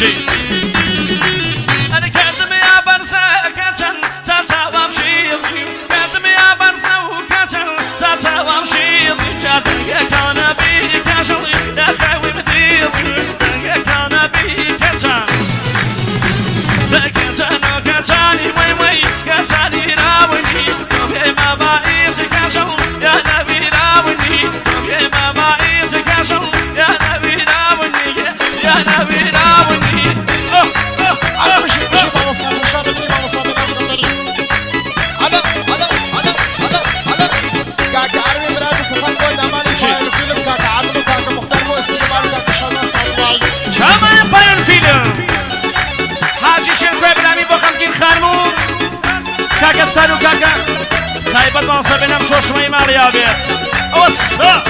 أنا كاتم يا برسا كاتن تاتا وامشيضي كاتم يا برسا وكاتن تاتا وامشيضي جاتن كان بي كاشلي يا خاوي مديضي كان بي كاتن كاتن كاتاني وي وي كاتاني راوني يوم ما بايز كاشل يا نبي راوني يوم ما بايز كاشل يا نبي راوني يا نبي راوني كاكا ستانو كاكا تايبت بانصر بنام شوش مي ماريا بيت اوسا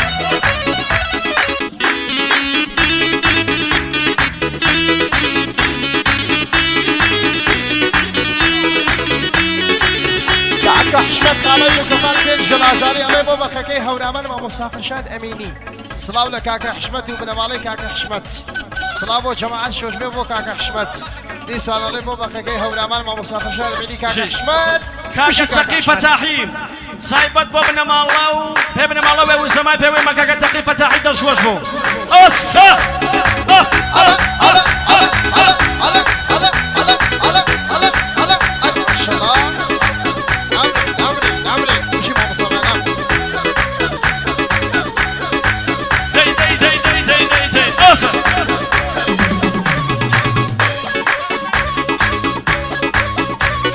كاكا حشمت علي وكفان كيج غلازاري علي بابا خكي هورامن ما مسافر شاد اميني صلاو لكاكا حشمت وبنام علي كاكا حشمت صلاو جماعه شوش بيبو كاكا حشمت لسان علي بابا خكي هورامن ما مسافر شاد اميني كاكا حشمت كاكا تقي فتاحيم سايبت بابنا مالله بابنا مالله وزماي بابي ما كاكا تقي فتاحي دشوش بو اوسا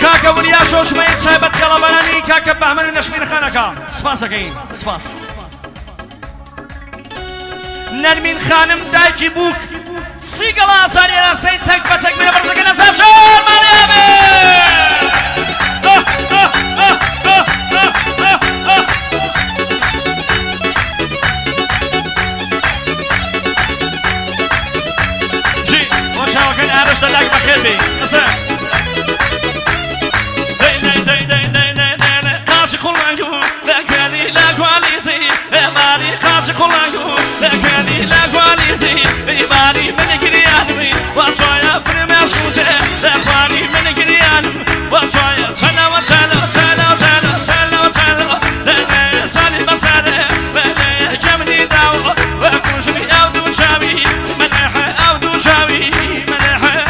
كاكا وليا شوش ما يتسايبت يلا بلاني كاكا بهمن نشمين خانكا سپاس كاين سپاس نرمين خانم دايكي بوك سيقلا ساري راسين تك بچك من برزك نزاف شور مريم جي وشاو كان عارش دلاك بخير بي إيماني من كرياني وصايا في مسكوتة إخواني من كرياني وصايا تلا وتلا تلا تلا تلا تلا تلا تلا مسألة من جمني داو وكوشني أودو شامي منح أودو شامي منح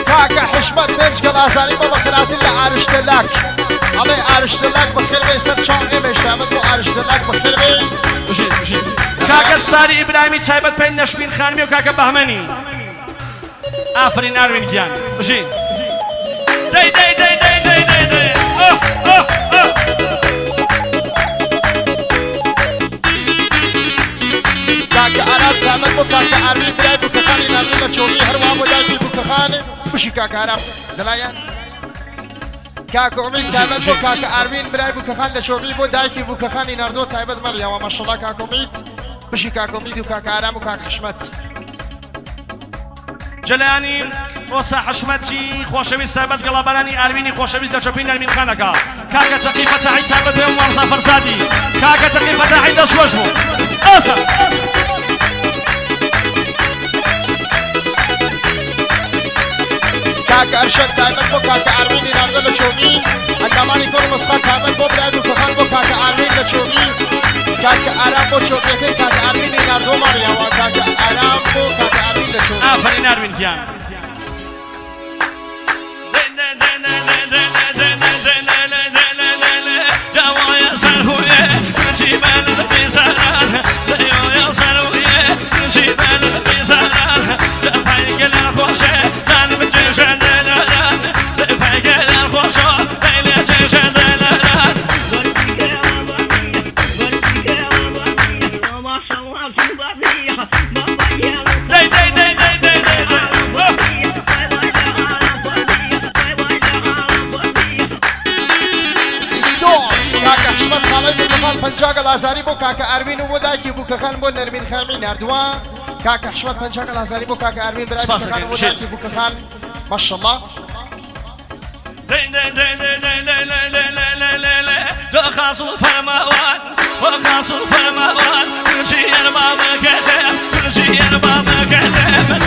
كاكا حشمت نيج غلازاري بابا خلاتي اللي عارش دلاك علي عارش دلاك بخير بي ست شون إيمش تعمل عارش دلاك بخير بي كاكا ستاري إبراهيمي تايبت بين نشمين خانمي وكاكا بهمني آفرين أروين كيان بشين داي داي داي داي داي داي داي كاكا عرب تعمل بو كاكا أروين براي بو كخاني نارلي لشومي هروام ودايكي بو كخاني بشي كاكا عرب دلايان كاكا عمين تعمل بو كاكا أروين براي بو كخان لشومي بو دايكي بو كخاني ناردو تايبت مريا وما شاء الله كاكا عمين بشي كاكا عمين وكاكا عرام وكاكا حشمت جلاني وصا حشمتي خوشوي سابت قلباني أرويني خوشوي لشوبين نرمين خانكا كاكا تقيفة تاعي سابت بيوم وامسا فرسادي كاكا تقيفة تاعي دشوشمو أسا كاكا أرشد تعمل بو كاكا أروين ناردو لشومي الدماني كور مسخة تعمل بو براي بو كخان بو كاكا أروين لشومي كاكا أرام بو شوكيكي كاكا أروين ناردو مريا وكاكا أرام بو كاكا أروين لشومي آفرين أروين كيان جوايا سلوية جبال البيزان يا سلوية جبال البيزان لفايق الخوشة دان بجيشان لفايق الخوشة ليلة جيشان پنجاق لازاری بو کاکا اروین و دایکی بو کخان بو نرمین خامی نردوان کاکا حشمت پنجاق لازاری بو کاکا اروین برای بو کخان و دایکی بو کخان ماشاءالله خاص الفرموات وخاص الفرموات كل شيء أنا ما كتب كل شيء أنا ما كتب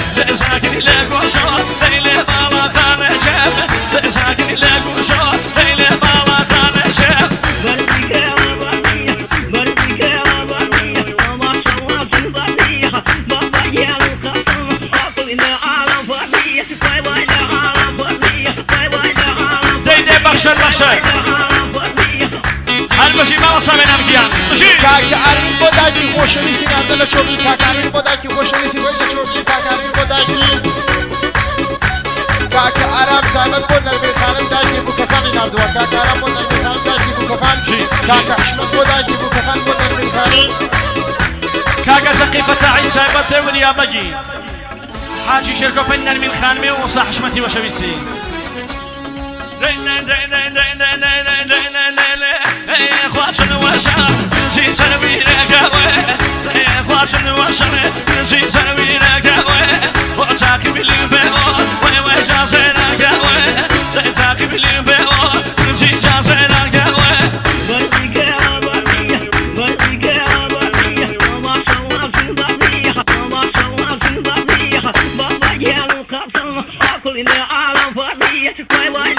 کاکە ئەروین بۆ دایکی خۆشەویستی ناردە لە چۆبی کاکە ئەروین بۆ دایکی خۆشەویستی بۆی لە چۆبی کاکە ئەروین بۆ دایکی کاکە ئارام تایبەت بۆ نەرمێخانم دایکی بووکەکانی ناردووە کاکە ئارام بۆ نەرمێخانم دایکی بووکەکان کاکە حشمەت بۆ دایکی بووکەکان بۆ نەرمێخانی كاكا تقيفة تعيد شايبات تقول يا بقي حاجي شركة فنان من خانمي وصاح حشمتي وشويسي اخواتشن وشا جي سنوي رقاوي اخواتشن وشا جي سنوي رقاوي وتاكي باللي بيو وي جاسي رقاوي تاكي باللي بيو جي جاسي رقاوي in the island for me,